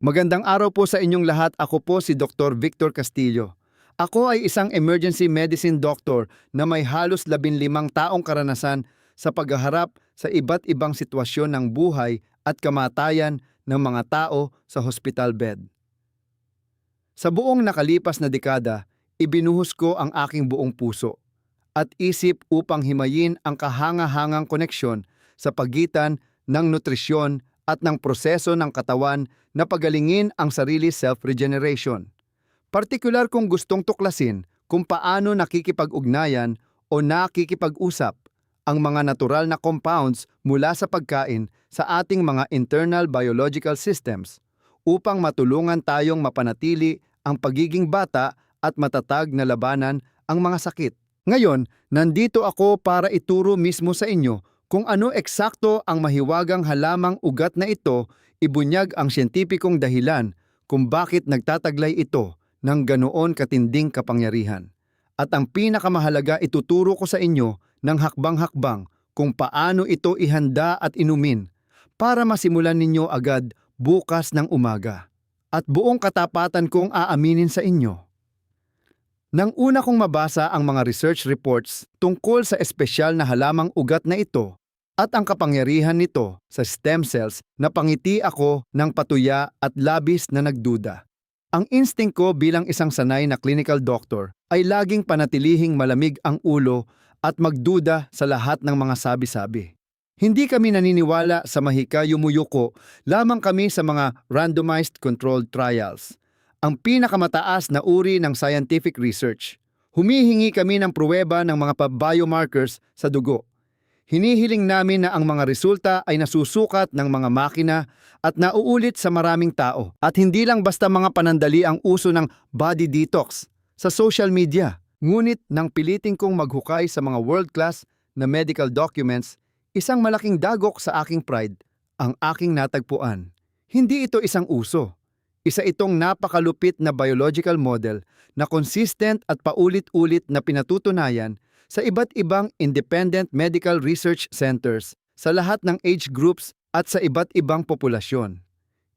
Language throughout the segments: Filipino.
Magandang araw po sa inyong lahat. Ako po si Dr. Victor Castillo. Ako ay isang emergency medicine doctor na may halos 15 taong karanasan sa paghaharap sa iba't ibang sitwasyon ng buhay at kamatayan ng mga tao sa hospital bed. Sa buong nakalipas na dekada, ibinuhos ko ang aking buong puso at isip upang himayin ang kahanga-hangang koneksyon sa pagitan ng nutrisyon at ng proseso ng katawan na pagalingin ang sarili self-regeneration. Partikular kung gustong tuklasin kung paano nakikipag-ugnayan o nakikipag-usap ang mga natural na compounds mula sa pagkain sa ating mga internal biological systems upang matulungan tayong mapanatili ang pagiging bata at matatag na labanan ang mga sakit. Ngayon, nandito ako para ituro mismo sa inyo kung ano eksakto ang mahiwagang halamang ugat na ito, ibunyag ang siyentipikong dahilan kung bakit nagtataglay ito ng ganoon katinding kapangyarihan. At ang pinakamahalaga, ituturo ko sa inyo ng hakbang-hakbang kung paano ito ihanda at inumin para masimulan ninyo agad bukas ng umaga. At buong katapatan kong aaminin sa inyo. Nang una kong mabasa ang mga research reports tungkol sa espesyal na halamang ugat na ito at ang kapangyarihan nito sa stem cells, napangiti ako ng patuya at labis na nagduda. Ang instinct ko bilang isang sanay na clinical doctor ay laging panatilihing malamig ang ulo at magduda sa lahat ng mga sabi-sabi. Hindi kami naniniwala sa mahika-yumuyuko, lamang kami sa mga randomized controlled trials. Ang pinakamataas na uri ng scientific research. Humihingi kami ng pruweba ng mga biomarkers sa dugo. Hinihiling namin na ang mga resulta ay nasusukat ng mga makina at nauulit sa maraming tao. At hindi lang basta mga panandali ang uso ng body detox sa social media. Ngunit nang piliting kong maghukay sa mga world-class na medical documents, isang malaking dagok sa aking pride ang aking natagpuan. Hindi ito isang uso. Isa itong napakalupit na biological model na consistent at paulit-ulit na pinatutunayan sa iba't ibang independent medical research centers sa lahat ng age groups at sa iba't ibang populasyon.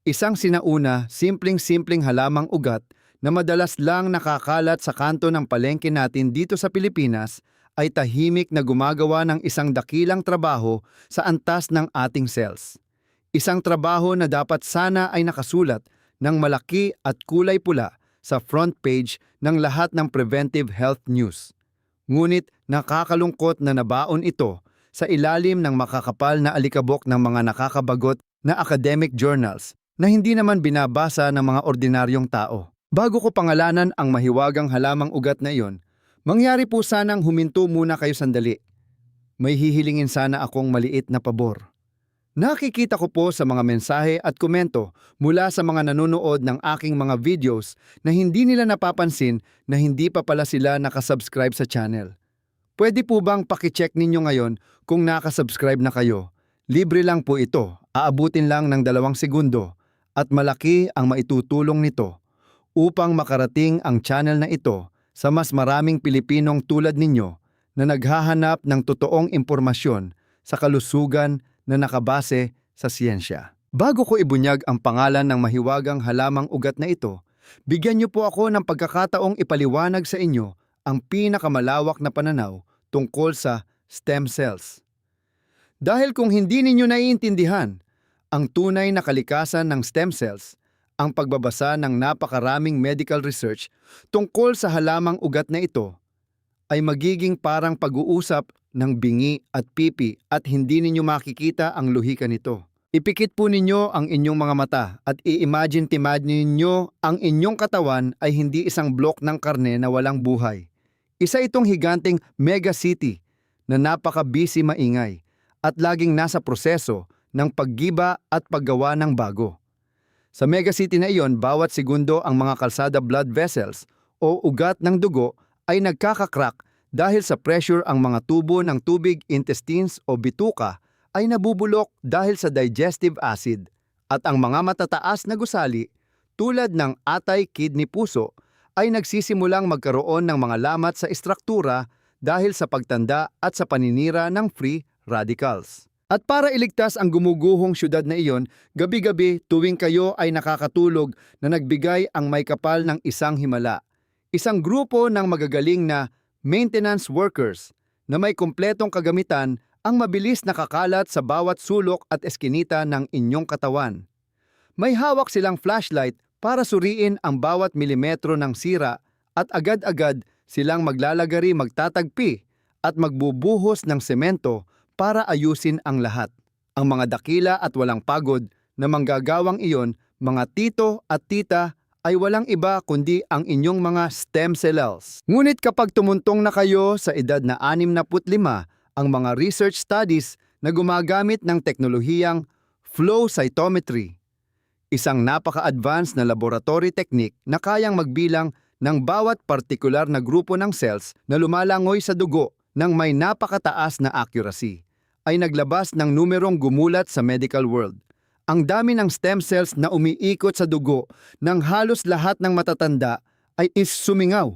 Isang sinauna, simpleng-simpleng halamang ugat na madalas lang nakakalat sa kanto ng palengke natin dito sa Pilipinas ay tahimik na gumagawa ng isang dakilang trabaho sa antas ng ating cells. Isang trabaho na dapat sana ay nakasulat ng malaki at kulay pula sa front page ng lahat ng preventive health news. Ngunit nakakalungkot na nabaon ito sa ilalim ng makakapal na alikabok ng mga nakakabagot na academic journals na hindi naman binabasa ng mga ordinaryong tao. Bago ko pangalanan ang mahiwagang halamang ugat na iyon, mangyari po sanang huminto muna kayo sandali. May hihilingin sana akong maliit na pabor. Nakikita ko po sa mga mensahe at komento mula sa mga nanonood ng aking mga videos na hindi nila napapansin na hindi pa pala sila nakasubscribe sa channel. Pwede po bang pakicheck ninyo ngayon kung nakasubscribe na kayo? Libre lang po ito, aabutin lang ng 2 segundo at malaki ang maitutulong nito upang makarating ang channel na ito sa mas maraming Pilipinong tulad ninyo na naghahanap ng totoong impormasyon sa kalusugan na nakabase sa siyensya. Bago ko ibunyag ang pangalan ng mahiwagang halamang ugat na ito, bigyan niyo po ako ng pagkakataong ipaliwanag sa inyo ang pinakamalawak na pananaw tungkol sa stem cells. Dahil kung hindi ninyo naiintindihan ang tunay na kalikasan ng stem cells, ang pagbabasa ng napakaraming medical research tungkol sa halamang ugat na ito ay magiging parang pag-uusap ng bingi at pipi at hindi ninyo makikita ang luhika nito. Ipikit po ninyo ang inyong mga mata at i-imagine ninyo ang inyong katawan ay hindi isang blok ng karne na walang buhay. Isa itong higanteng mega city na napaka-busy maingay at laging nasa proseso ng paggiba at paggawa ng bago. Sa mega city na iyon, bawat segundo ang mga kalsada blood vessels o ugat ng dugo ay nagkakakrak dahil sa pressure. Ang mga tubo ng tubig, intestines o bituka ay nabubulok dahil sa digestive acid at ang mga matataas na gusali tulad ng atay, kidney, puso ay nagsisimulang magkaroon ng mga lamat sa istruktura dahil sa pagtanda at sa paninira ng free radicals. At para iligtas ang gumuguhong syudad na iyon, gabi-gabi tuwing kayo ay nakakatulog na nagbigay ang may kapal ng isang himala. Isang grupo ng magagaling na maintenance workers na may kumpletong kagamitan ang mabilis nakakalat sa bawat sulok at eskinita ng inyong katawan. May hawak silang flashlight para suriin ang bawat milimetro ng sira at agad-agad silang maglalagari, magtatagpi at magbubuhos ng semento para ayusin ang lahat. Ang mga dakila at walang pagod na manggagawang iyon, mga tito at tita, ay walang iba kundi ang inyong mga stem cells. Ngunit kapag tumuntong na kayo sa edad na 65, ang mga research studies na gumagamit ng teknolohiyang flow cytometry, isang napaka-advanced na laboratory technique na kayang magbilang ng bawat partikular na grupo ng cells na lumalangoy sa dugo ng may napakataas na accuracy, ay naglabas ng numerong gumulat sa medical world. Ang dami ng stem cells na umiikot sa dugo ng halos lahat ng matatanda ay sumingaw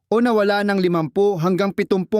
o nawala ng 50 hanggang 70%,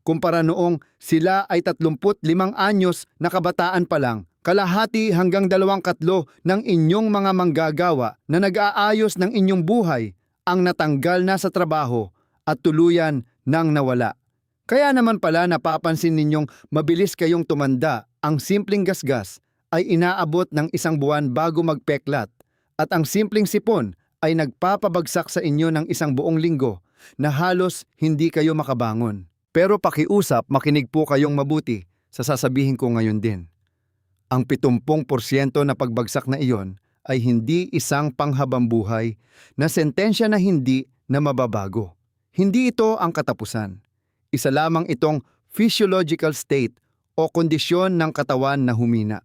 kumpara noong sila ay 35 anyos na kabataan pa lang. Kalahati hanggang 2/3 ng inyong mga manggagawa na nag-aayos ng inyong buhay ang natanggal na sa trabaho at tuluyan nang nawala. Kaya naman pala napapansin ninyong mabilis kayong tumanda, ang simpleng gasgas ay inaabot ng 1 buwan bago magpeklat at ang simpleng sipon ay nagpapabagsak sa inyo ng 1 buong linggo na halos hindi kayo makabangon. Pero pakiusap, makinig po kayong mabuti sa sasabihin ko ngayon din. Ang 70% na pagbagsak na iyon ay hindi isang panghabambuhay na sentensya na hindi na mababago. Hindi ito ang katapusan. Isa lamang itong physiological state o kondisyon ng katawan na humina.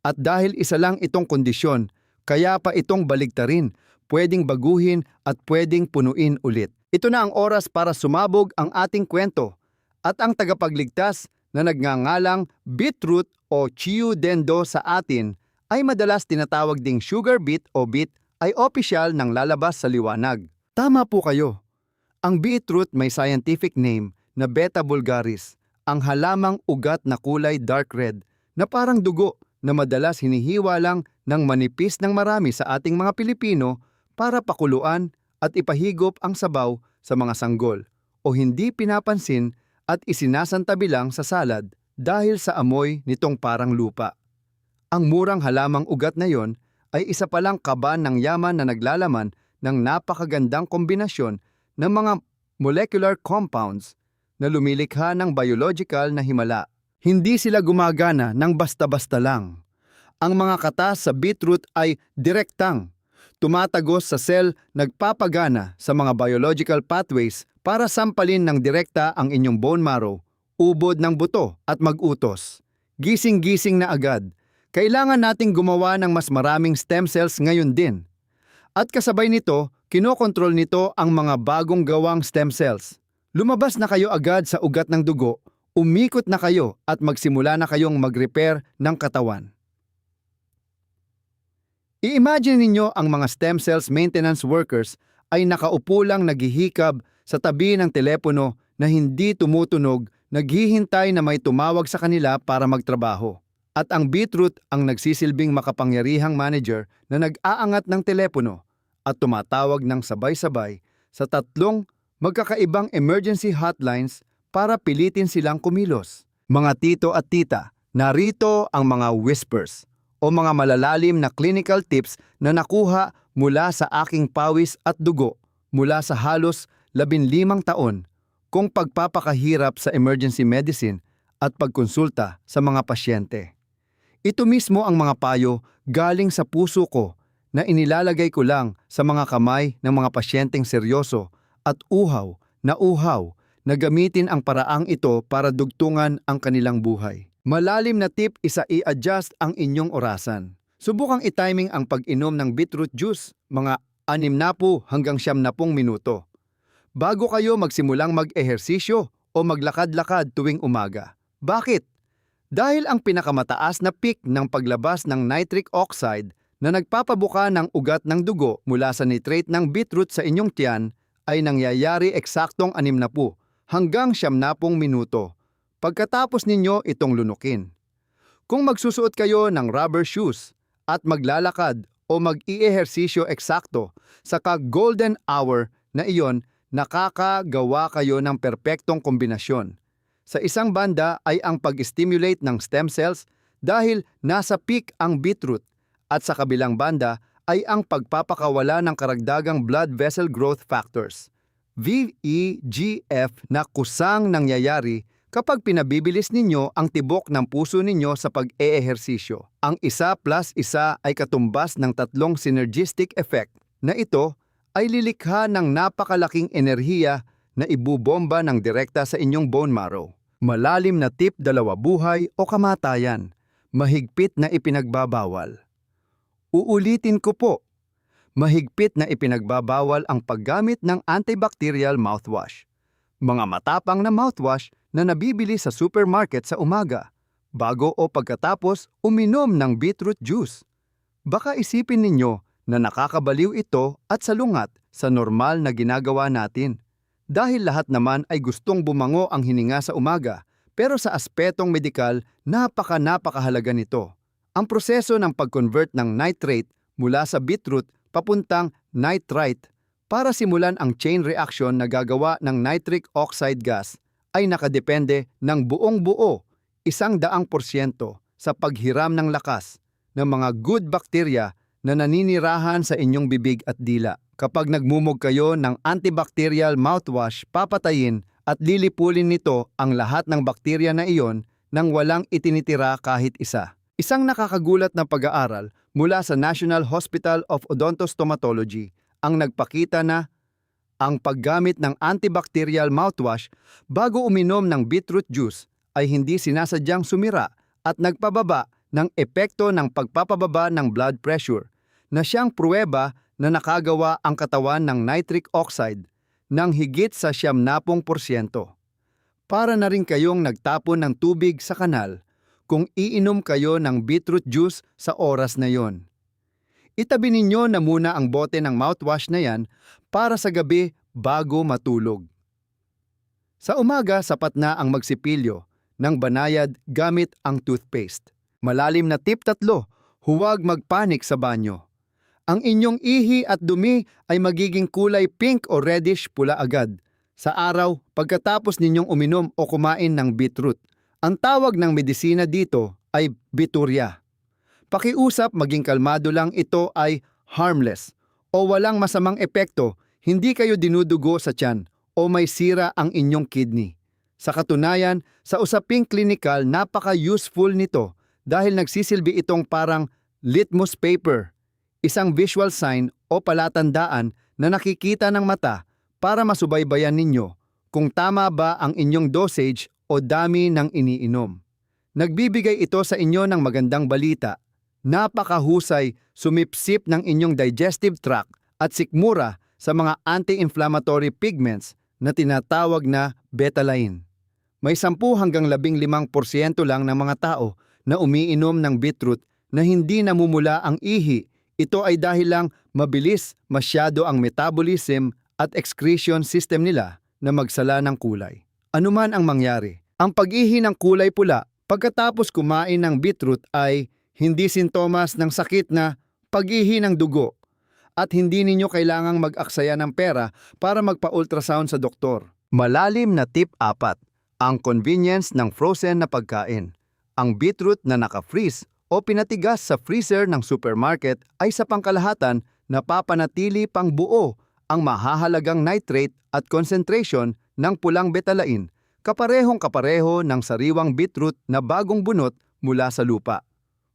At dahil isa lang itong kondisyon, kaya pa itong baligtarin, pwedeng baguhin at pwedeng punuin ulit. Ito na ang oras para sumabog ang ating kwento at ang tagapagligtas na nagngangalang beetroot o chiu dendo sa atin ay madalas tinatawag ding sugar beet o beet ay opisyal ng lalabas sa liwanag. Tama po kayo. Ang beetroot may scientific name na Beta vulgaris, ang halamang ugat na kulay dark red na parang dugo na madalas hinihiwa lang ng manipis ng marami sa ating mga Pilipino para pakuluan at ipahigop ang sabaw sa mga sanggol o hindi pinapansin at isinasantabi lang sa salad dahil sa amoy nitong parang lupa. Ang murang halamang ugat na yon ay isa palang kaban ng yaman na naglalaman ng napakagandang kombinasyon ng mga molecular compounds na lumilikha ng biological na himala. Hindi sila gumagana ng basta-basta lang. Ang mga katas sa beetroot ay direktang tumatagos sa cell, nagpapagana sa mga biological pathways para sampalin ng direkta ang inyong bone marrow, ubod ng buto at mag-utos. Gising-gising na agad. Kailangan nating gumawa ng mas maraming stem cells ngayon din. At kasabay nito, kinokontrol nito ang mga bagong gawang stem cells. Lumabas na kayo agad sa ugat ng dugo, umikot na kayo at magsimula na kayong mag-repair ng katawan. I-imagine ninyo ang mga stem cells maintenance workers ay nakaupo lang naghihikab sa tabi ng telepono na hindi tumutunog, naghihintay na may tumawag sa kanila para magtrabaho. At ang beetroot ang nagsisilbing makapangyarihang manager na nag-aangat ng telepono at tumatawag ng sabay-sabay sa 3 magkakaibang emergency hotlines para pilitin silang kumilos. Mga tito at tita, narito ang mga whispers o mga malalalim na clinical tips na nakuha mula sa aking pawis at dugo mula sa halos 15 taon kung pagpapakahirap sa emergency medicine at pagkonsulta sa mga pasyente. Ito mismo ang mga payo galing sa puso ko na inilalagay ko lang sa mga kamay ng mga pasyenteng seryoso at uhaw na gamitin ang paraang ito para dugtungan ang kanilang buhay. Malalim na tip, i-adjust ang inyong orasan. Subukang i-timing ang pag-inom ng beetroot juice, mga 60 hanggang 70 minuto. Bago kayo magsimulang mag-ehersisyo o maglakad-lakad tuwing umaga. Bakit? Dahil ang pinakamataas na peak ng paglabas ng nitric oxide na nagpapabuka ng ugat ng dugo mula sa nitrate ng beetroot sa inyong tiyan ay nangyayari eksaktong 60 hanggang 70 minuto pagkatapos ninyo itong lunukin. Kung magsusuot kayo ng rubber shoes at maglalakad o mag-iehersisyo eksakto sa golden hour na iyon, nakakagawa kayo ng perpektong kombinasyon. Sa isang banda ay ang pag-stimulate ng stem cells dahil nasa peak ang beetroot at sa kabilang banda ay ang pagpapakawala ng karagdagang blood vessel growth factors, VEGF, na kusang nangyayari kapag pinabibilis ninyo ang tibok ng puso ninyo sa pag-eehersisyo. Ang 1+1 ay katumbas ng 3 synergistic effect na ito ay lilikha ng napakalaking enerhiya na ibubomba ng direkta sa inyong bone marrow. Malalim na tip 2, buhay o kamatayan, mahigpit na ipinagbabawal. Uulitin ko po, mahigpit na ipinagbabawal ang paggamit ng antibacterial mouthwash. Mga matapang na mouthwash na nabibili sa supermarket sa umaga, bago o pagkatapos uminom ng beetroot juice. Baka isipin ninyo na nakakabaliw ito at salungat sa normal na ginagawa natin. Dahil lahat naman ay gustong bumango ang hininga sa umaga, pero sa aspetong medikal, napakahalaga nito. Ang proseso ng pag-convert ng nitrate mula sa beetroot papuntang nitrite para simulan ang chain reaction na gagawa ng nitric oxide gas ay nakadepende ng buong-buo 100% sa paghiram ng lakas ng mga good bacteria na naninirahan sa inyong bibig at dila. Kapag nagmumog kayo ng antibacterial mouthwash, papatayin at lilipulin nito ang lahat ng bakterya na iyon nang walang itinitira kahit isa. Isang nakakagulat na pag-aaral mula sa National Hospital of Odontostomatology ang nagpakita na ang paggamit ng antibacterial mouthwash bago uminom ng beetroot juice ay hindi sinasadyang sumira at nagpababa ng epekto ng pagpapababa ng blood pressure na siyang pruweba na nakagawa ang katawan ng nitric oxide ng higit sa 70%. Para na rin kayong nagtapon ng tubig sa kanal kung iinom kayo ng beetroot juice sa oras na yon. Itabi ninyo na muna ang bote ng mouthwash na yan para sa gabi bago matulog. Sa umaga, sapat na ang magsipilyo ng banayad gamit ang toothpaste. Malalim na tip 3, huwag magpanik sa banyo. Ang inyong ihi at dumi ay magiging kulay pink o reddish pula agad sa araw pagkatapos ninyong uminom o kumain ng beetroot. Ang tawag ng medisina dito ay bituria. Pakiusap maging kalmado lang, ito ay harmless o walang masamang epekto, hindi kayo dinudugo sa tiyan o may sira ang inyong kidney. Sa katunayan, sa usaping klinikal, napaka-useful nito dahil nagsisilbi itong parang litmus paper, isang visual sign o palatandaan na nakikita ng mata para masubaybayan ninyo kung tama ba ang inyong dosage o dami ng iniinom. Nagbibigay ito sa inyo ng magandang balita. Napakahusay sumipsip ng inyong digestive tract at sikmura sa mga anti-inflammatory pigments na tinatawag na betaline. May 10 hanggang 15% lang ng mga tao na umiinom ng beetroot na hindi namumula ang ihi. Ito ay dahil lang mabilis masyado ang metabolism at excretion system nila na magsala ng kulay. Anuman ang mangyari, ang pag-ihi ng kulay pula pagkatapos kumain ng beetroot ay hindi sintomas ng sakit na pag-ihi ng dugo at hindi ninyo kailangang mag-aksaya ng pera para magpa-ultrasound sa doktor. Malalim na tip 4, ang convenience ng frozen na pagkain. Ang beetroot na naka-freeze o pinatigas sa freezer ng supermarket ay sa pangkalahatan napapanatili pang buo ang mahahalagang nitrate at concentration ng pulang betalain, kaparehong-kapareho ng sariwang beetroot na bagong bunot mula sa lupa.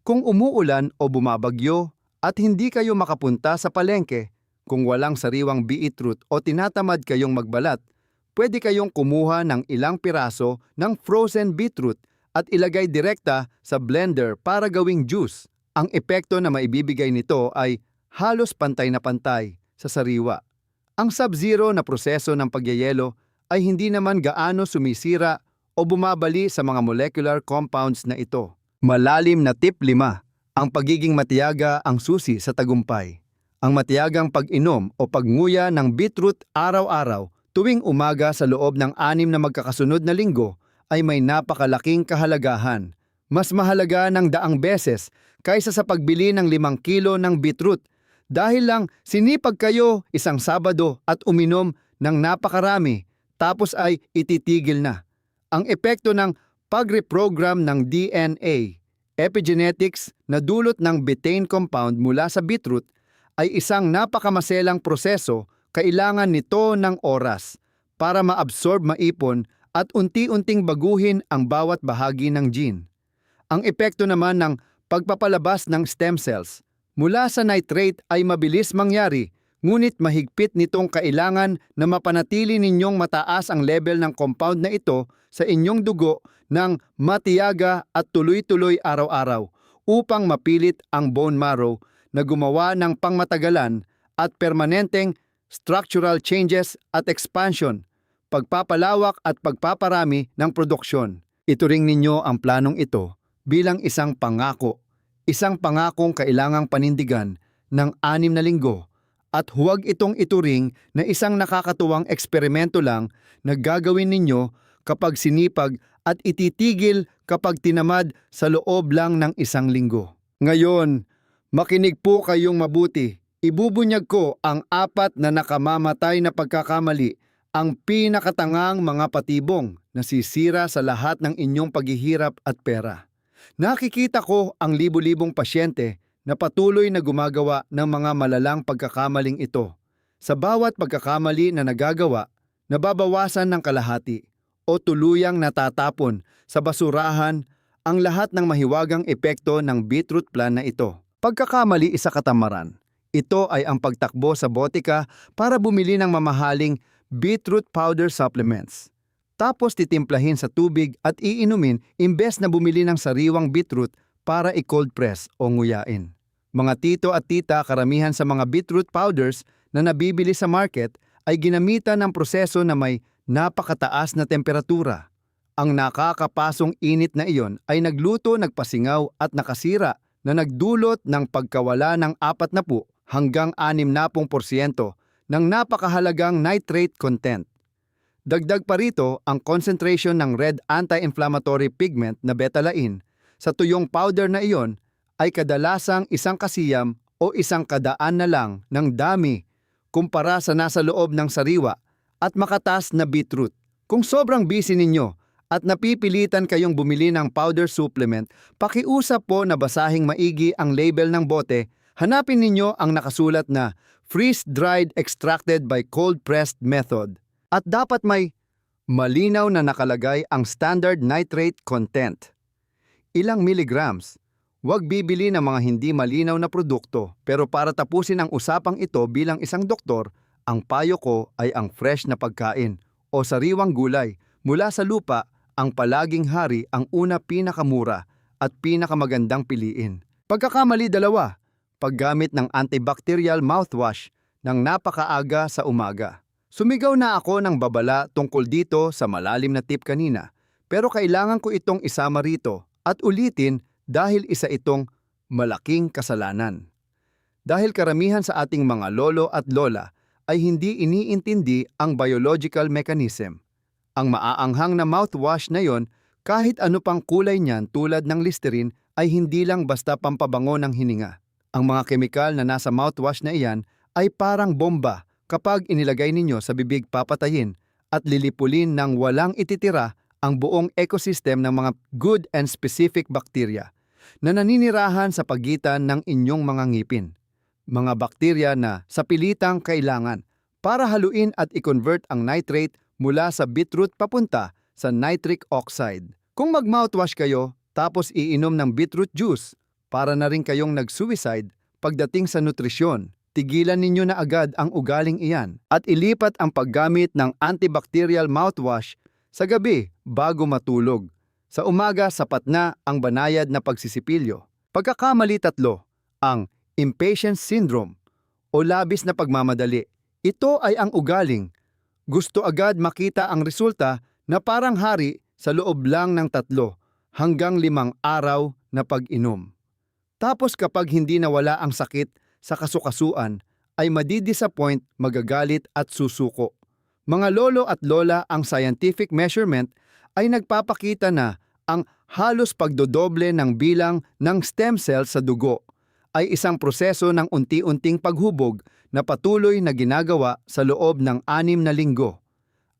Kung umuulan o bumabagyo at hindi kayo makapunta sa palengke, kung walang sariwang beetroot o tinatamad kayong magbalat, pwede kayong kumuha ng ilang piraso ng frozen beetroot at ilagay direkta sa blender para gawing juice. Ang epekto na maibibigay nito ay halos pantay na pantay sa sariwa. Ang sub-zero na proseso ng pagyayelo ay hindi naman gaano sumisira o bumabali sa mga molecular compounds na ito. Malalim na tip 5, ang pagiging matiyaga ang susi sa tagumpay. Ang matiyagang pag-inom o pagnguya ng beetroot araw-araw tuwing umaga sa loob ng 6 na magkakasunod na linggo ay may napakalaking kahalagahan. Mas mahalaga ng daang beses kaysa sa pagbili ng 5 kilo ng beetroot dahil lang sinipag kayo isang Sabado at uminom ng napakarami tapos ay ititigil na. Ang epekto ng pag-reprogram ng DNA, epigenetics na dulot ng betaine compound mula sa beetroot ay isang napakamaselang proseso. Kailangan nito ng oras para maabsorb, maipon at unti-unting baguhin ang bawat bahagi ng gene. Ang epekto naman ng pagpapalabas ng stem cells mula sa nitrate ay mabilis mangyari, ngunit mahigpit nitong kailangan na mapanatili ninyong mataas ang level ng compound na ito sa inyong dugo ng matiyaga at tuloy-tuloy araw-araw upang mapilit ang bone marrow na gumawa ng pangmatagalan at permanenteng structural changes at expansion, pagpapalawak at pagpaparami ng produksyon. Ituring ninyo ang planong ito bilang isang pangakong kailangang panindigan ng 6 na linggo at huwag itong ituring na isang nakakatuwang eksperimento lang na gagawin ninyo kapag sinipag at ititigil kapag tinamad sa loob lang ng 1 linggo. Ngayon, makinig po kayong mabuti. Ibubunyag ko ang 4 na nakamamatay na pagkakamali, ang pinakatangang mga patibong na sisira sa lahat ng inyong paghihirap at pera. Nakikita ko ang libu-libong pasyente na patuloy na gumagawa ng mga malalang pagkakamaling ito. Sa bawat pagkakamali na nagagawa, nababawasan ng kalahati o tuluyang natatapon sa basurahan ang lahat ng mahiwagang epekto ng beetroot plan na ito. Pagkakamali isa katamaran. Ito ay ang pagtakbo sa botika para bumili ng mamahaling beetroot powder supplements. Tapos titimplahin sa tubig at iinumin imbes na bumili ng sariwang beetroot para i-cold press o nguyain. Mga tito at tita, karamihan sa mga beetroot powders na nabibili sa market ay ginamitan ng proseso na may napakataas na temperatura. Ang nakakapasong init na iyon ay nagluto, nagpasingaw at nakasira na nagdulot ng pagkawala ng 40 hanggang 60% ng napakahalagang nitrate content. Dagdag pa rito ang concentration ng red anti-inflammatory pigment na betalain sa tuyong powder na iyon ay kadalasang 1 kasiyam o 1 kadaan na lang ng dami kumpara sa nasa loob ng sariwa at makatas na beetroot. Kung sobrang busy ninyo at napipilitan kayong bumili ng powder supplement, pakiusap po na basahing maigi ang label ng bote. Hanapin ninyo ang nakasulat na freeze-dried extracted by cold-pressed method. At dapat may malinaw na nakalagay ang standard nitrate content. Ilang milligrams. Huwag bibili ng mga hindi malinaw na produkto. Pero para tapusin ang usapang ito bilang isang doktor, ang payo ko ay ang fresh na pagkain o sariwang gulay mula sa lupa ang palaging hari, ang una pinakamura at pinakamagandang piliin. Pagkakamali 2. Paggamit ng antibacterial mouthwash ng napakaaga sa umaga. Sumigaw na ako ng babala tungkol dito sa malalim na tip kanina, pero kailangan ko itong isama rito at ulitin dahil isa itong malaking kasalanan. Dahil karamihan sa ating mga lolo at lola ay hindi iniintindi ang biological mechanism. Ang maaanghang na mouthwash na yon, kahit ano pang kulay niyan tulad ng Listerine, ay hindi lang basta pampabango ng hininga. Ang mga kemikal na nasa mouthwash na iyan ay parang bomba. Kapag inilagay ninyo sa bibig, papatayin at lilipulin ng walang ititira ang buong ecosystem ng mga good and specific bacteria na naninirahan sa pagitan ng inyong mga ngipin. Mga bakterya na sa pilitang kailangan para haluin at i-convert ang nitrate mula sa beetroot papunta sa nitric oxide. Kung mag-mouthwash kayo tapos iinom ng beetroot juice, para na rin kayong nag-suicide pagdating sa nutrisyon. Tigilan ninyo na agad ang ugaling iyan at ilipat ang paggamit ng antibacterial mouthwash sa gabi bago matulog. Sa umaga, sapat na ang banayad na pagsisipilyo. Pagkakamali 3, ang impatience syndrome o labis na pagmamadali. Ito ay ang ugaling. Gusto agad makita ang resulta na parang hari sa loob lang ng 3 hanggang 5 araw na pag-inom. Tapos kapag hindi nawala ang sakit sa kasukasuan, ay madidisappoint, magagalit at susuko. Mga lolo at lola, ang scientific measurement ay nagpapakita na ang halos pagdodoble ng bilang ng stem cells sa dugo ay isang proseso ng unti-unting paghubog na patuloy na ginagawa sa loob ng 6 na linggo.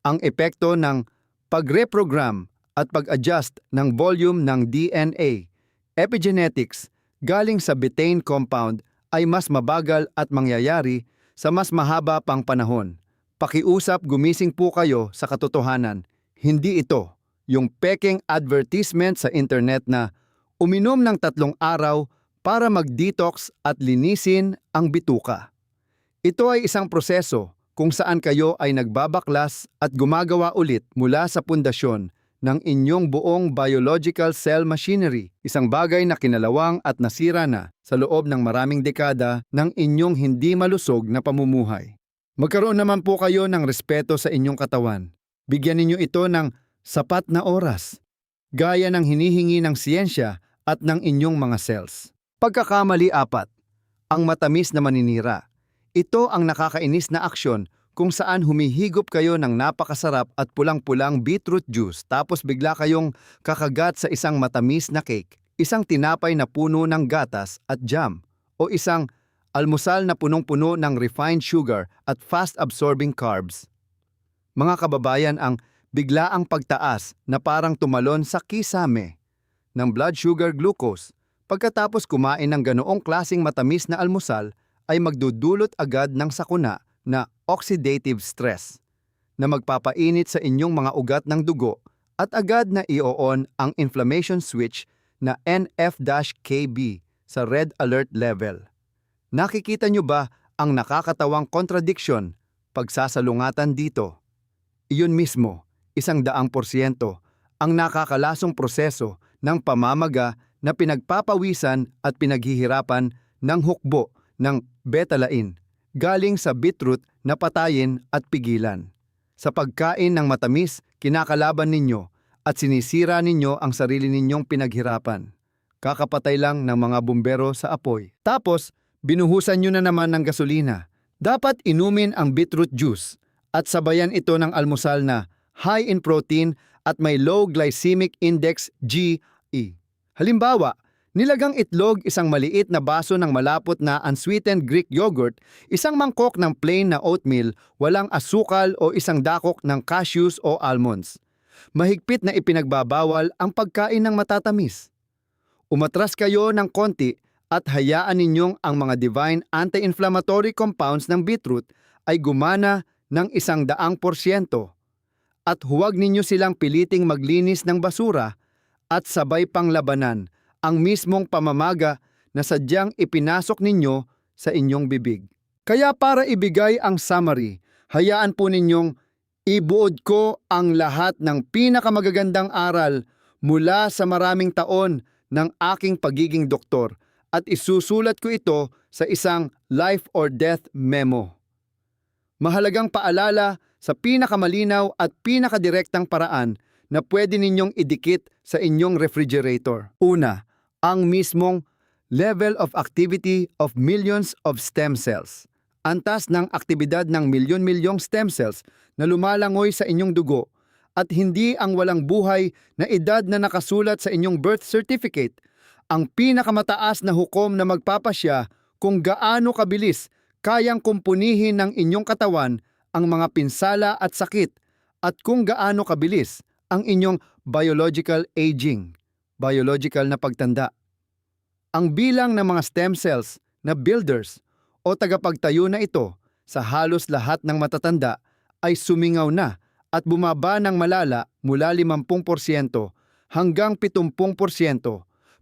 Ang epekto ng pag-reprogram at pag-adjust ng volume ng DNA, epigenetics, galing sa betaine compound ay mas mabagal at mangyayari sa mas mahaba pang panahon. Pakiusap, gumising po kayo sa katotohanan. Hindi ito yung pekeng advertisement sa internet na uminom ng 3 araw para mag-detox at linisin ang bituka. Ito ay isang proseso kung saan kayo ay nagbabaklas at gumagawa ulit mula sa pundasyon ng inyong buong biological cell machinery, isang bagay na kinalawang at nasira na sa loob ng maraming dekada ng inyong hindi malusog na pamumuhay. Magkaroon naman po kayo ng respeto sa inyong katawan. Bigyan ninyo ito ng sapat na oras, gaya ng hinihingi ng siyensya at ng inyong mga cells. Pagkakamali 4. Ang matamis na maninira. Ito ang nakakainis na aksyon kung saan humihigop kayo ng napakasarap at pulang-pulang beetroot juice tapos bigla kayong kakagat sa isang matamis na cake, isang tinapay na puno ng gatas at jam, o isang almusal na punong-puno ng refined sugar at fast-absorbing carbs. Mga kababayan, ang biglaang pagtaas na parang tumalon sa kisame ng blood sugar glucose pagkatapos kumain ng ganoong klasing matamis na almusal ay magdudulot agad ng sakuna na oxidative stress na magpapainit sa inyong mga ugat ng dugo at agad na i-on ang inflammation switch na NF-KB sa red alert level. Nakikita nyo ba ang nakakatawang contradiction pagsasalungatan dito? Iyon mismo, 100% ang nakakalasong proseso ng pamamaga na pinagpapawisan at pinaghihirapan ng hukbo ng betalain galing sa beetroot na patayin at pigilan. Sa pagkain ng matamis, kinakalaban ninyo at sinisira ninyo ang sarili ninyong pinaghirapan. Kakapatay lang ng mga bumbero sa apoy. Tapos, binuhusan nyo na naman ng gasolina. Dapat inumin ang beetroot juice at sabayan ito ng almusal na high in protein at may low glycemic index GE. Halimbawa, nilagang itlog, isang maliit na baso ng malapot na unsweetened Greek yogurt, isang mangkok ng plain na oatmeal, walang asukal o isang dakok ng cashews o almonds. Mahigpit na ipinagbabawal ang pagkain ng matatamis. Umatras kayo ng konti at hayaan ninyong ang mga divine anti-inflammatory compounds ng beetroot ay gumana ng 100%. At huwag ninyo silang piliting maglinis ng basura at sabay pang labanan ang mismong pamamaga na sadyang ipinasok ninyo sa inyong bibig. Kaya para ibigay ang summary, hayaan po ninyong ibuod ko ang lahat ng pinakamagagandang aral mula sa maraming taon ng aking pagiging doktor at isusulat ko ito sa isang life or death memo. Mahalagang paalala sa pinakamalinaw at pinakadirektang paraan na pwede ninyong idikit sa inyong refrigerator. Una, ang mismong level of activity of millions of stem cells. Antas ng aktibidad ng milyon-milyong stem cells na lumalangoy sa inyong dugo at hindi ang walang buhay na edad na nakasulat sa inyong birth certificate, ang pinakamataas na hukom na magpapasya kung gaano kabilis kayang kumpunihin ng inyong katawan ang mga pinsala at sakit at kung gaano kabilis ang inyong biological aging, biological na pagtanda. Ang bilang ng mga stem cells na builders o tagapagtayo na ito sa halos lahat ng matatanda ay sumingaw na at bumaba ng malala mula 50% hanggang 70%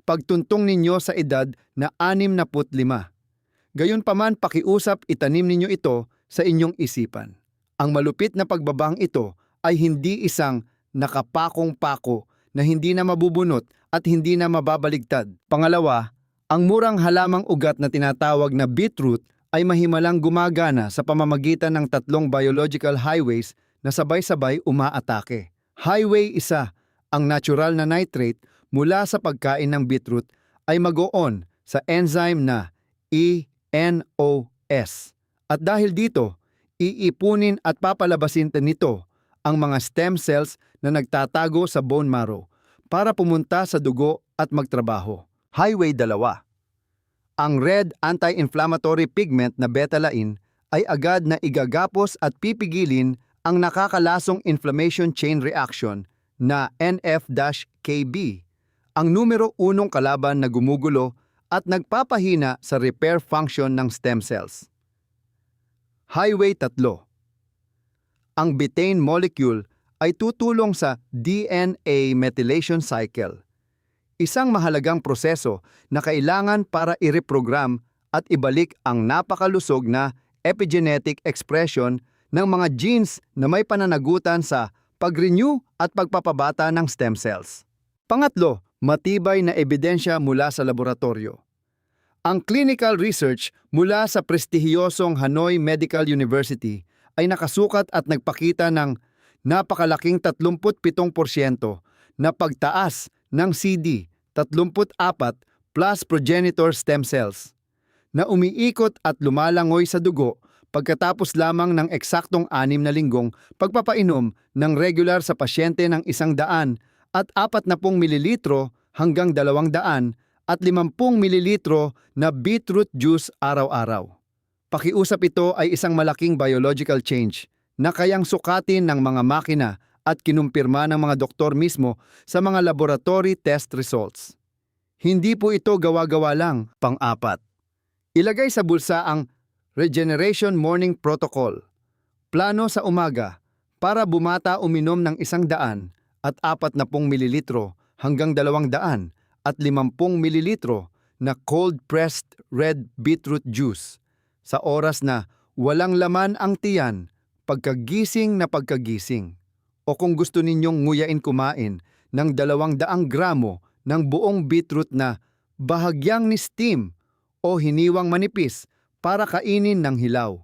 pagtuntong ninyo sa edad na 65. Gayunpaman, pakiusap, itanim ninyo ito sa inyong isipan. Ang malupit na pagbabang ito ay hindi isang nakapakong-pako na hindi na mabubunot at hindi na mababaligtad. Pangalawa, ang murang halamang ugat na tinatawag na beetroot ay mahimalang gumagana sa pamamagitan ng 3 biological highways na sabay-sabay umaatake. Highway 1, ang natural na nitrate mula sa pagkain ng beetroot ay mag-o-on sa enzyme na ENOS. At dahil dito, iipunin at papalabasin nito ang mga stem cells na nagtatago sa bone marrow para pumunta sa dugo at magtrabaho. Highway 2. Ang red anti-inflammatory pigment na betalain ay agad na igagapos at pipigilin ang nakakalasong inflammation chain reaction na NF-kB, ang numero 1 kalaban na gumugulo at nagpapahina sa repair function ng stem cells. Highway 3. Ang betaine molecule ay tutulong sa DNA methylation cycle, isang mahalagang proseso na kailangan para i-reprogram at ibalik ang napakalusog na epigenetic expression ng mga genes na may pananagutan sa pag-renew at pagpapabata ng stem cells. Pangatlo, matibay na ebidensya mula sa laboratorio. Ang clinical research mula sa prestihiyosong Hanoi Medical University ay nakasukat at nagpakita ng napakalaking 37% na pagtaas ng CD34 plus progenitor stem cells na umiikot at lumalangoy sa dugo pagkatapos lamang ng eksaktong 6 na linggong pagpapainom ng regular sa pasyente ng 100 at 40 mililitro hanggang 200 at 50 mililitro na beetroot juice araw-araw. Pakiusap ito ay isang malaking biological change na kayang sukatin ng mga makina at kinumpirma ng mga doktor mismo sa mga laboratory test results. Hindi po ito gawa-gawa lang. Pang-4. Ilagay sa bulsa ang Regeneration Morning Protocol. Plano sa umaga para bumata uminom ng 100 at 40 mililitro hanggang 200 at 50 mililitro na cold-pressed red beetroot juice sa oras na walang laman ang tiyan, pagkagising na pagkagising. O kung gusto ninyong nguyain kumain ng 200 gramo ng buong beetroot na bahagyang ni steam o hiniwang manipis para kainin ng hilaw.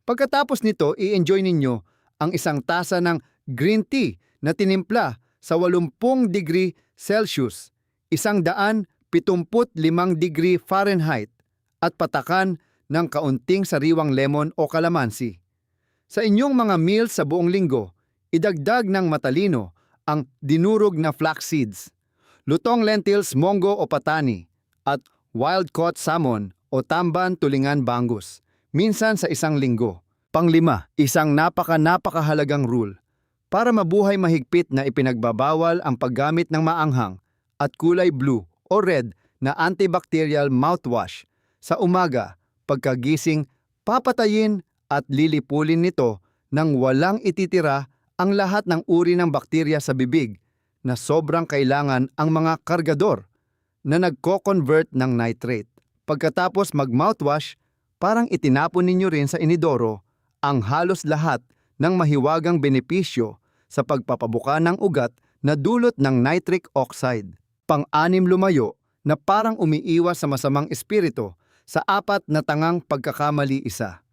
Pagkatapos nito, i-enjoy ninyo ang 1 tasa ng green tea na tinimpla sa 80 degree Celsius, 175 degree Fahrenheit at patakan ng kaunting sariwang lemon o kalamansi. Sa inyong mga meals sa buong linggo, idagdag ng matalino ang dinurog na flax seeds, lutong lentils, monggo o patani, at wild-caught salmon o tamban tulingan bangus, minsan sa 1 linggo. Pang-5, isang napakahalagang rule. Para mabuhay mahigpit na ipinagbabawal ang paggamit ng maanghang at kulay blue o red na antibacterial mouthwash sa umaga, pagkagising, papatayin at lilipulin nito nang walang ititira ang lahat ng uri ng bakterya sa bibig na sobrang kailangan ang mga kargador na nagko-convert ng nitrate. Pagkatapos mag-mouthwash, parang itinapon ninyo rin sa inidoro ang halos lahat ng mahiwagang benepisyo sa pagpapabuka ng ugat na dulot ng nitric oxide. Pang-6, lumayo na parang umiiwas sa masamang espiritu sa 4 na tangang pagkakamali isa.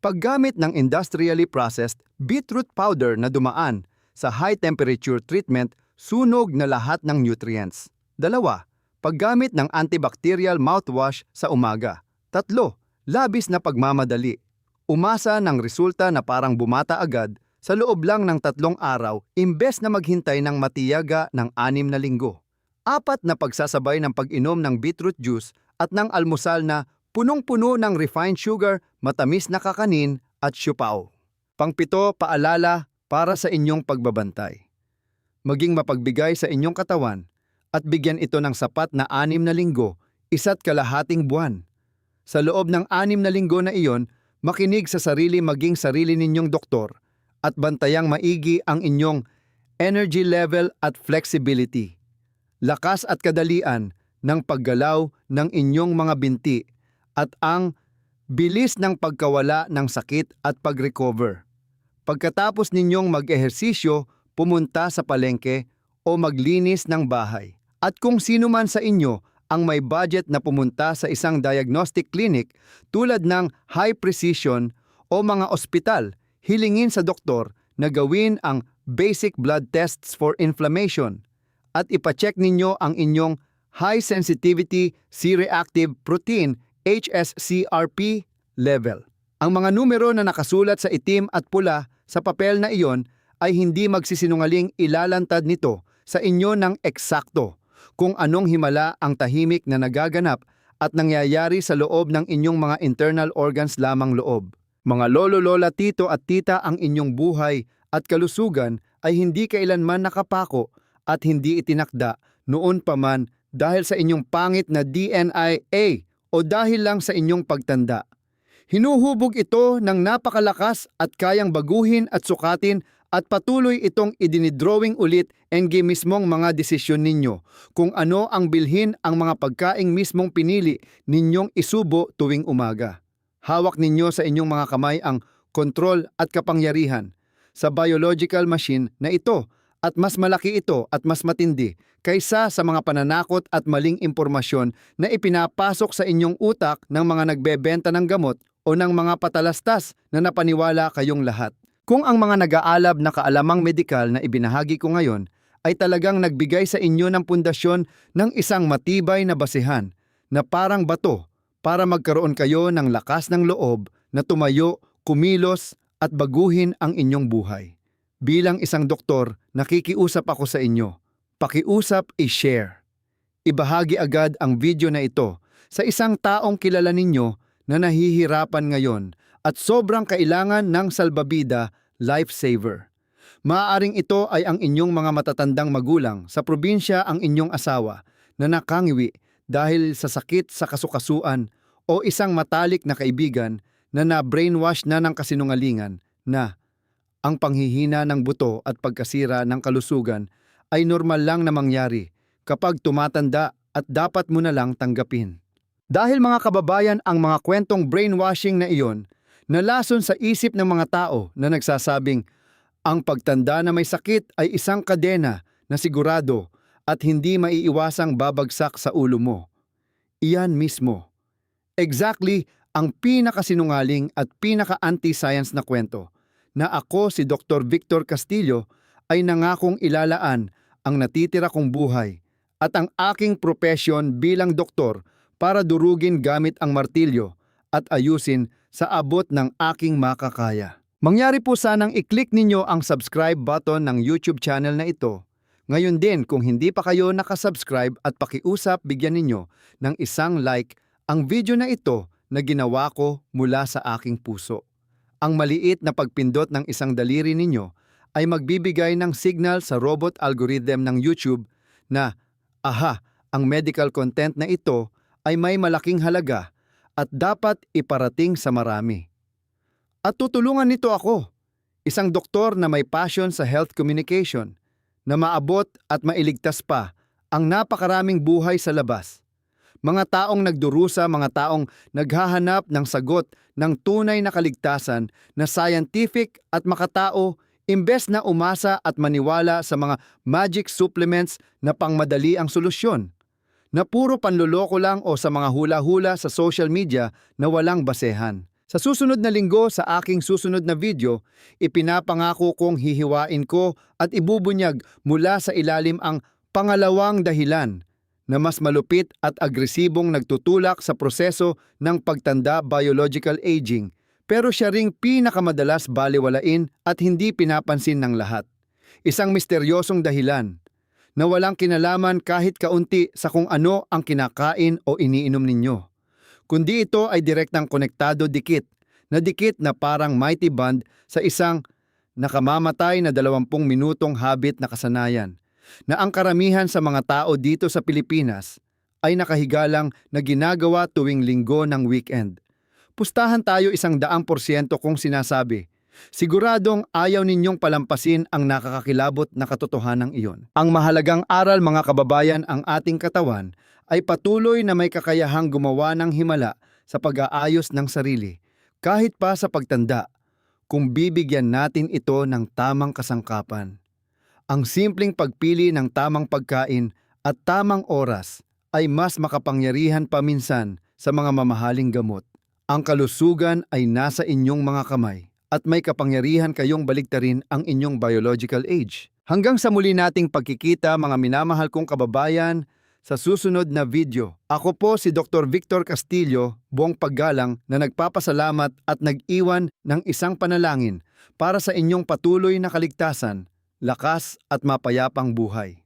Paggamit ng industrially processed beetroot powder na dumaan sa high temperature treatment, sunog na lahat ng nutrients. 2, paggamit ng antibacterial mouthwash sa umaga. 3, labis na pagmamadali. Umasa ng resulta na parang bumata agad sa loob lang ng 3 araw imbes na maghintay ng matiyaga ng 6 na linggo. 4 na pagsasabay ng pag-inom ng beetroot juice at ng almusal na punong-puno ng refined sugar, matamis na kakanin at siupaw. Pang-7, paalala para sa inyong pagbabantay. Maging mapagbigay sa inyong katawan at bigyan ito ng sapat na 6 na linggo, 1.5 buwan. Sa loob ng 6 na linggo na iyon, makinig sa sarili maging sarili ninyong doktor at bantayang maigi ang inyong energy level at flexibility, lakas at kadalian ng paggalaw ng inyong mga binti at ang bilis ng pagkawala ng sakit at pag-recover. Pagkatapos ninyong mag-ehersisyo, pumunta sa palengke o maglinis ng bahay. At kung sino man sa inyo ang may budget na pumunta sa isang diagnostic clinic tulad ng high precision o mga ospital, hilingin sa doktor na gawin ang basic blood tests for inflammation at ipacheck ninyo ang inyong high sensitivity C-reactive protein HSCRP level. Ang mga numero na nakasulat sa itim at pula sa papel na iyon ay hindi magsisinungaling ilalantad nito sa inyo ng eksakto kung anong himala ang tahimik na nagaganap at nangyayari sa loob ng inyong mga internal organs lamang loob. Mga lolo, lola, tito at tita, ang inyong buhay at kalusugan ay hindi kailanman nakapako at hindi itinakda noon pa man dahil sa inyong pangit na DNA o dahil lang sa inyong pagtanda. Hinuhubog ito ng napakalakas at kayang baguhin at sukatin at patuloy itong idinidrawing ulit engge mismong mga desisyon ninyo kung ano ang bilhin ang mga pagkaing mismong pinili ninyong isubo tuwing umaga. Hawak ninyo sa inyong mga kamay ang kontrol at kapangyarihan sa biological machine na ito at mas malaki ito at mas matindi kaysa sa mga pananakot at maling impormasyon na ipinapasok sa inyong utak ng mga nagbebenta ng gamot o ng mga patalastas na napaniwala kayong lahat. Kung ang mga nag-aalab na kaalamang medikal na ibinahagi ko ngayon ay talagang nagbigay sa inyo ng pundasyon ng isang matibay na basehan na parang bato para magkaroon kayo ng lakas ng loob na tumayo, kumilos at baguhin ang inyong buhay. Bilang isang doktor, nakikiusap ako sa inyo. Pakiusap i-share. Ibahagi agad ang video na ito sa isang taong kilala ninyo na nahihirapan ngayon at sobrang kailangan ng salbabida lifesaver. Maaaring ito ay ang inyong mga matatandang magulang sa probinsya, ang inyong asawa na nakangiwi dahil sa sakit sa kasukasuan o isang matalik na kaibigan na na-brainwash na ng kasinungalingan na ang panghihina ng buto at pagkasira ng kalusugan ay normal lang na mangyari kapag tumatanda at dapat mo na lang tanggapin. Dahil mga kababayan, ang mga kwentong brainwashing na iyon nalason sa isip ng mga tao na nagsasabing ang pagtanda na may sakit ay isang kadena na sigurado at hindi maiiwasang babagsak sa ulo mo. Iyan mismo. Exactly ang pinakasinungaling at pinaka-anti-science na kwento na ako, si Dr. Victor Castillo, ay nangakong ilalaan ang natitira kong buhay at ang aking propesyon bilang doktor para durugin gamit ang martilyo at ayusin sa abot ng aking makakaya. Mangyari po sanang i-click ninyo ang subscribe button ng YouTube channel na ito. Ngayon din, kung hindi pa kayo nakasubscribe, at pakiusap bigyan ninyo ng isang like ang video na ito na ginawa ko mula sa aking puso. Ang maliit na pagpindot ng isang daliri ninyo ay magbibigay ng signal sa robot algorithm ng YouTube na, aha, ang medical content na ito ay may malaking halaga at dapat iparating sa marami. At tutulungan nito ako, isang doktor na may passion sa health communication, na maabot at mailigtas pa ang napakaraming buhay sa labas. Mga taong nagdurusa, mga taong naghahanap ng sagot ng tunay na kaligtasan na scientific at makatao, imbes na umasa at maniwala sa mga magic supplements na pangmadali ang solusyon, na puro panloloko lang o sa mga hula-hula sa social media na walang basehan. Sa susunod na linggo, sa aking susunod na video, ipinapangako kong hihiwain ko at ibubunyag mula sa ilalim ang pangalawang dahilan na mas malupit at agresibong nagtutulak sa proseso ng pagtanda, biological aging, pero siya ring pinakamadalas balewalain at hindi pinapansin ng lahat. Isang misteryosong dahilan na walang kinalaman kahit kaunti sa kung ano ang kinakain o iniinom ninyo, kundi ito ay direktang konektado dikit na parang mighty band sa isang nakamamatay na 20 minutong habit na kasanayan na ang karamihan sa mga tao dito sa Pilipinas ay nakahigalang na ginagawa tuwing linggo ng weekend. Pustahan tayo 100% kung sinasabi, siguradong ayaw ninyong palampasin ang nakakakilabot na katotohanan iyon. Ang mahalagang aral, mga kababayan, ang ating katawan ay patuloy na may kakayahang gumawa ng himala sa pag-aayos ng sarili, kahit pa sa pagtanda, kung bibigyan natin ito ng tamang kasangkapan. Ang simpleng pagpili ng tamang pagkain at tamang oras ay mas makapangyarihan pa minsan sa mga mamahaling gamot. Ang kalusugan ay nasa inyong mga kamay at may kapangyarihan kayong baliktarin ang inyong biological age. Hanggang sa muli nating pagkikita, mga minamahal kong kababayan, sa susunod na video. Ako po si Dr. Victor Castillo, buong paggalang na nagpapasalamat at nag-iwan ng isang panalangin para sa inyong patuloy na kaligtasan, lakas at mapayapang buhay.